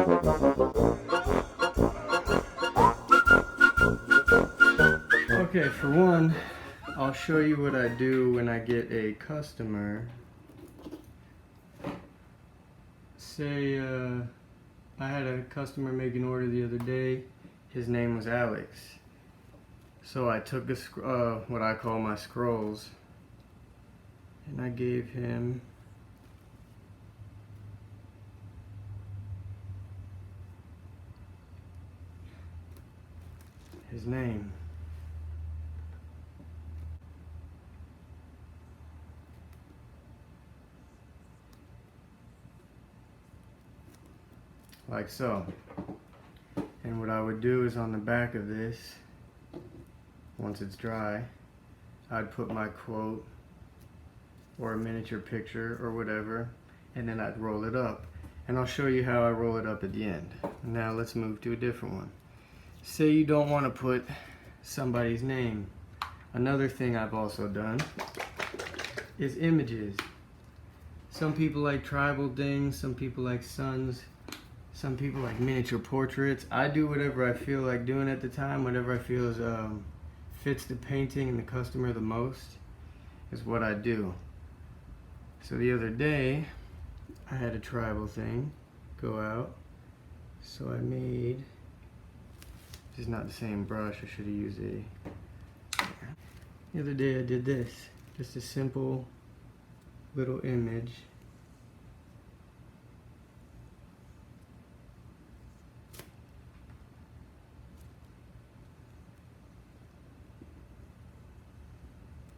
Okay, for one, I'll show you what I do when I get a customer. Say I had a customer make an order the other day. His name was Alex. So I took what I call my scrolls, and I gave him his name. Like so. And what I would do is on the back of this, once it's dry, I'd put my quote or a miniature picture or whatever, and then I'd roll it up. And I'll show you how I roll it up at the end. Now let's move to a different one. Say you don't want to put somebody's name. Another thing I've also done is images. Some people like tribal things, some people like suns, some people like miniature portraits. I do whatever I feel like doing at the time, whatever I feel is, fits the painting and the customer the most is what I do. So the other day, I had a tribal thing go out, so I made, this is not the same brush, I should have used the other day I did this, just a simple little image.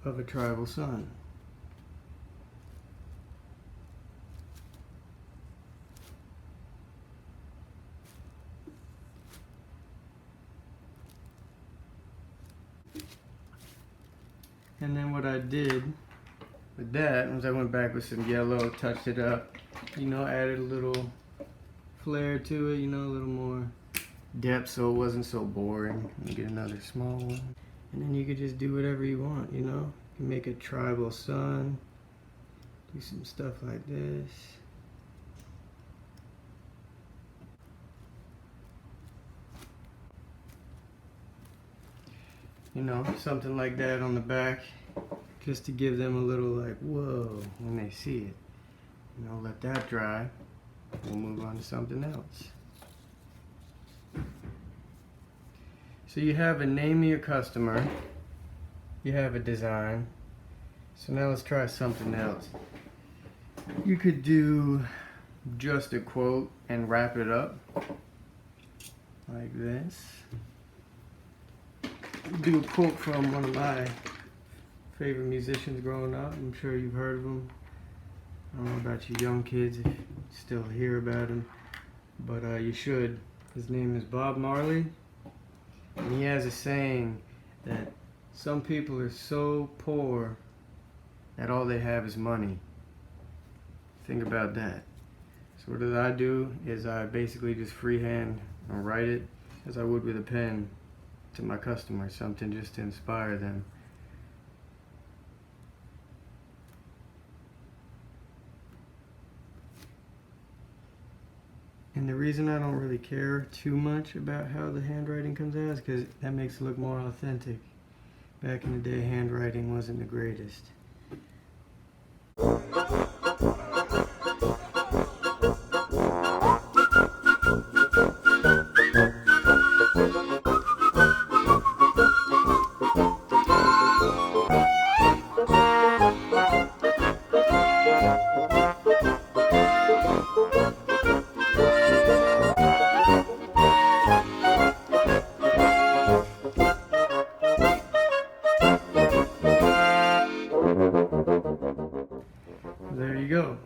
Of a tribal sun. And then what I did with that was I went back with some yellow, touched it up, you know, added a little flair to it, you know, a little more depth so it wasn't so boring. You get another small one. And then you could just do whatever you want, you know? You can make a tribal sun, do some stuff like this. You know, something like that on the back, just to give them a little like, whoa, when they see it. You know, let that dry. We'll move on to something else. So you have a name of your customer, you have a design. So now let's try something else. You could do just a quote and wrap it up like this. Do a quote from one of my favorite musicians growing up. I'm sure you've heard of him. I don't know about you young kids if you still hear about him, but you should. His name is Bob Marley. And he has a saying that some people are so poor that all they have is money. Think about that. So what I do is I basically just freehand and write it as I would with a pen to my customers, something just to inspire them. And the reason I don't really care too much about how the handwriting comes out is because that makes it look more authentic. Back in the day, handwriting wasn't the greatest. There you go.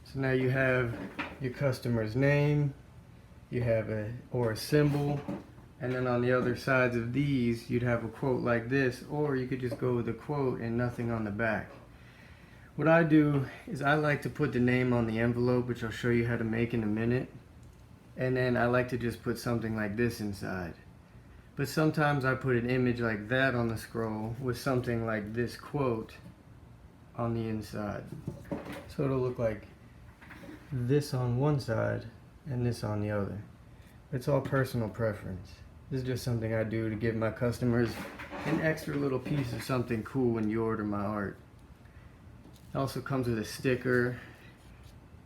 So now you have your customer's name, you have a symbol, and then on the other sides of these you'd have a quote like this, or you could just go with a quote and nothing on the back. What I do is I like to put the name on the envelope, which I'll show you how to make in a minute, and then I like to just put something like this inside. But sometimes I put an image like that on the scroll with something like this quote on the inside. So it'll look like this on one side and this on the other. It's all personal preference. This is just something I do to give my customers an extra little piece of something cool when you order my art. It also comes with a sticker,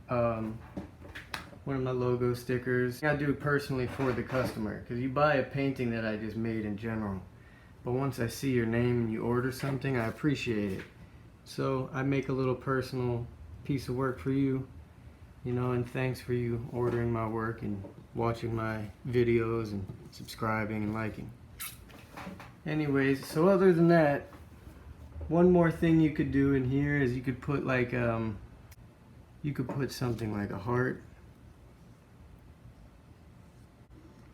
one of my logo stickers. I do it personally for the customer, because you buy a painting that I just made in general, but once I see your name and you order something, I appreciate it. So I make a little personal piece of work for you, you know, and thanks for you ordering my work and watching my videos and subscribing and liking. Anyways, so other than that, one more thing you could do in here is you could put like you could put something like a heart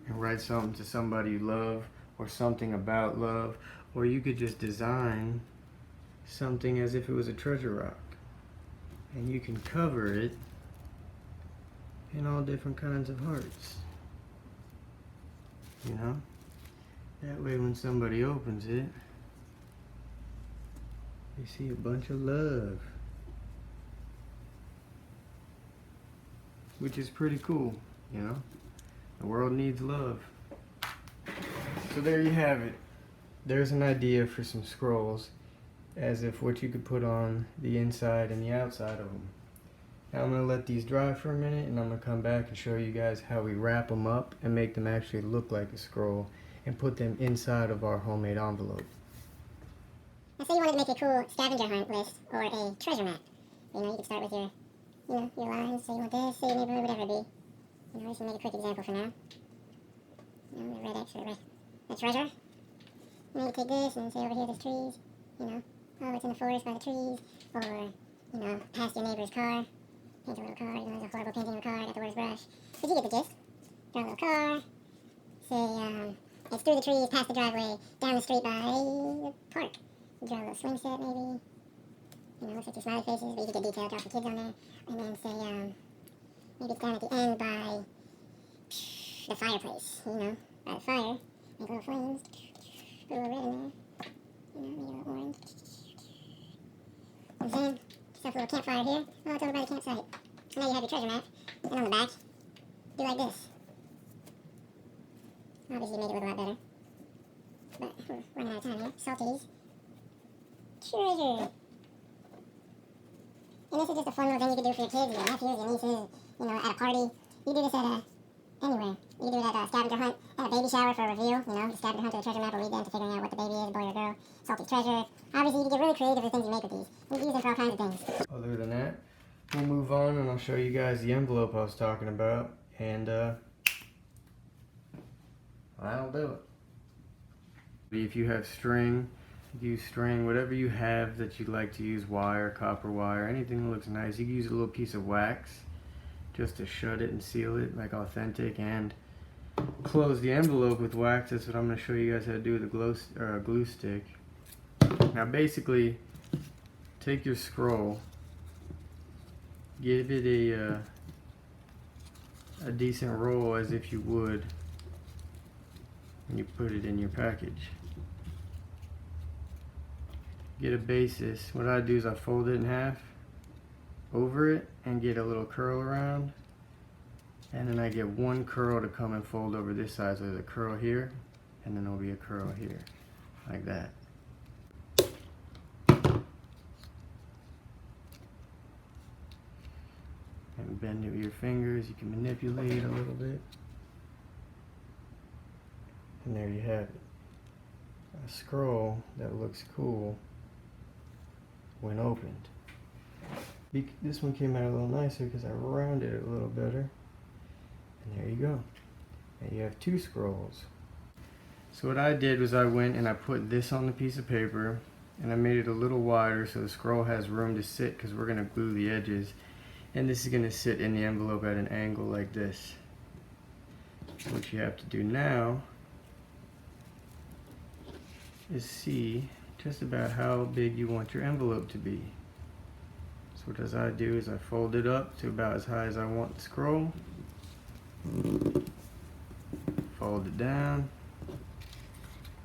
and write something to somebody you love, or something about love, or you could just design something as if it was a treasure rock, and you can cover it in all different kinds of hearts, you know? That way when somebody opens it, they see a bunch of love, which is pretty cool, you know? The world needs love. So there you have it. There's an idea for some scrolls, as if what you could put on the inside and the outside of them. Now I'm going to let these dry for a minute, and I'm going to come back and show you guys how we wrap them up and make them actually look like a scroll and put them inside of our homemade envelope. Now say you wanted to make a cool scavenger hunt list or a treasure map. You know, you could start with your, your lines, say you want this, say your neighborhood, whatever it be. You know, just to make a quick example for now. You know, the red X for the treasure. And then you take this and say over here there's trees. You know, oh, it's in the forest by the trees. Or, you know, past your neighbor's car. Paint a little car, you know, there's a horrible painting of a car, I got the worst brush. But you get the gist. Draw a little car. Say, it's through the trees, past the driveway, down the street by the park. You draw a little swing set, maybe. You know, looks like your smiley faces, but you could get detail, draw some kids on there. And then say, maybe it's down at the end by the fireplace, you know, by the fire. Make little flames. Put a little red in there. You know, maybe a little orange. And then, just have a little campfire here. Oh, it's over by the campsite. So now you have your treasure map. And on the back, do like this. Obviously, you made it look a lot better. But we're running out of time here. Salties. Treasure. And this is just a fun little thing you can do for your kids, your nephews, your nieces, you know, at a party. You can do this at anywhere. You can do it at a scavenger hunt, at a baby shower for a reveal, you know, the scavenger hunt to the treasure map will lead them to figuring out what the baby is, boy or girl. Salty treasure. Obviously, you can get really creative with the things you make with these. You can use them for all kinds of things. Other than that, we'll move on and I'll show you guys the envelope I was talking about, and I'll do it. If you have string, use string, whatever you have that you'd like to use, wire, copper wire, anything that looks nice. You can use a little piece of wax just to shut it and seal it like authentic, and close the envelope with wax. That's what I'm going to show you guys how to do with a glue stick. Now basically, take your scroll, give it a decent roll as if you would when you put it in your package. Get a basis. What I do is I fold it in half over it and get a little curl around, and then I get one curl to come and fold over this side. So there's a curl here, and then there'll be a curl here, like that. And bend it with your fingers. You can manipulate it a little bit. And there you have it. A scroll that looks cool when opened. This one came out a little nicer because I rounded it a little better. And there you go. And you have two scrolls. So what I did was I went and I put this on the piece of paper, and I made it a little wider so the scroll has room to sit, because we're going to glue the edges. And this is going to sit in the envelope at an angle like this. So what you have to do now is see just about how big you want your envelope to be. So what as I do is I fold it up to about as high as I want the scroll, fold it down,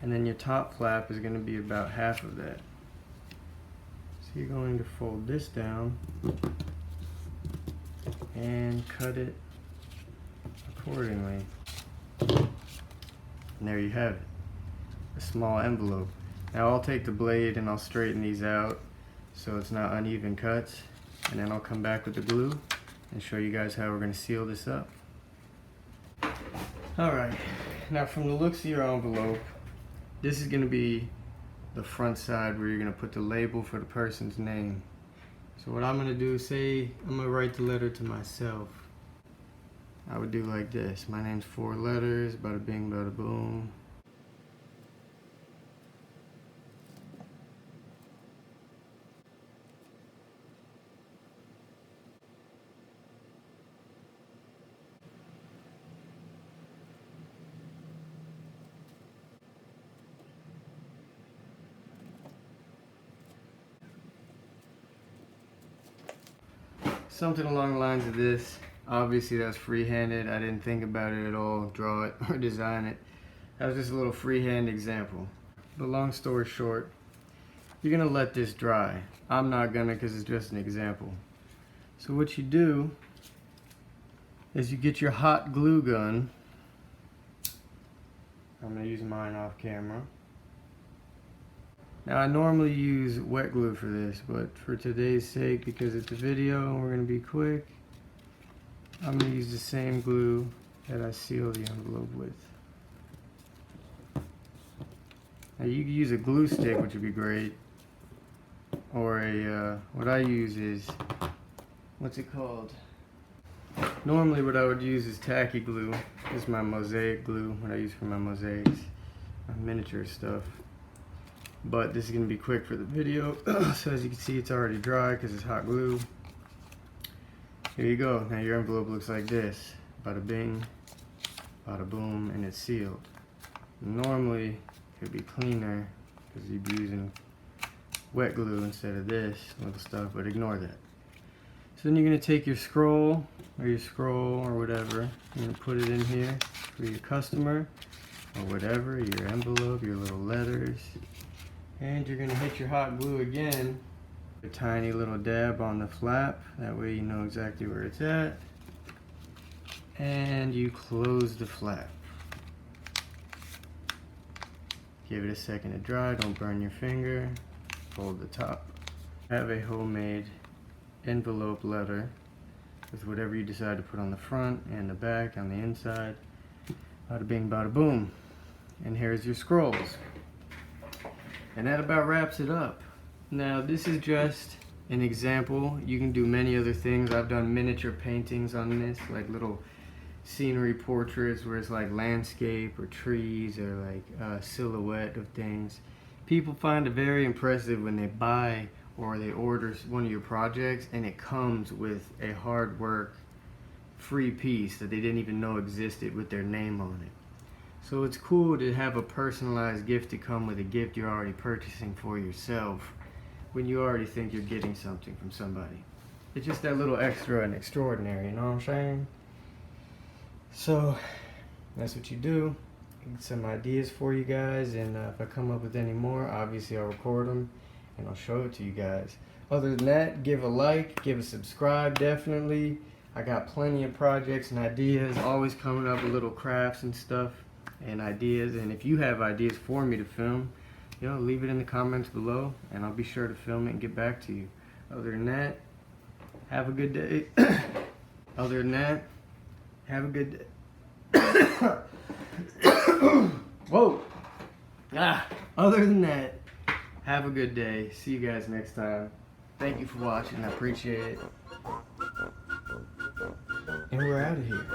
and then your top flap is going to be about half of that. So you're going to fold this down and cut it accordingly. And there you have it, a small envelope. Now I'll take the blade and I'll straighten these out so it's not uneven cuts, and then I'll come back with the glue and show you guys how we're going to seal this up. Alright, now from the looks of your envelope, this is going to be the front side where you're going to put the label for the person's name. So what I'm going to do is say I'm going to write the letter to myself. I would do like this. My name's 4 letters, bada bing, bada boom. Something along the lines of this. Obviously that's freehanded. I didn't think about it at all, draw it or design it. That was just a little freehand example. But long story short, you're gonna let this dry. I'm not gonna, because it's just an example. So what you do is you get your hot glue gun. I'm gonna use mine off camera. Now I normally use wet glue for this, but for today's sake, because it's a video and we're going to be quick, I'm going to use the same glue that I seal the envelope with. Now you can use a glue stick, which would be great, or what I use is, what's it called? Normally what I would use is tacky glue. This is my mosaic glue, what I use for my mosaics, my miniature stuff. But this is going to be quick for the video. So as you can see, it's already dry because it's hot glue. Here you go. Now your envelope looks like this. Bada bing, bada boom, and it's sealed. Normally it would be cleaner because you'd be using wet glue instead of this little stuff, but ignore that. So then you're going to take your scroll or whatever, you're going to put it in here for your customer or whatever, your envelope, your little letters. And you're going to hit your hot glue again, a tiny little dab on the flap, that way you know exactly where it's at. And you close the flap. Give it a second to dry, don't burn your finger. Hold the top. Have a homemade envelope letter with whatever you decide to put on the front and the back, on the inside. Bada bing, bada boom. And here's your scrolls. And that about wraps it up. Now this is just an example. You can do many other things. I've done miniature paintings on this, like little scenery portraits where it's like landscape or trees or like a silhouette of things. People find it very impressive when they buy or they order one of your projects and it comes with a hard work free piece that they didn't even know existed with their name on it. So it's cool to have a personalized gift to come with a gift you're already purchasing for yourself when you already think you're getting something from somebody. It's just that little extra and extraordinary, you know what I'm saying? So that's what you do. Get some ideas for you guys, and if I come up with any more, obviously I'll record them and I'll show it to you guys. Other than that, give a like, give a subscribe definitely. I got plenty of projects and ideas, always coming up with little crafts and stuff and ideas, and if you have ideas for me to film, you know, leave it in the comments below and I'll be sure to film it and get back to you. Other than that, have a good day. Other than that, have a good day. Whoa. Other than that, have a good day. See you guys next time. Thank you for watching. I appreciate it. And we're out of here.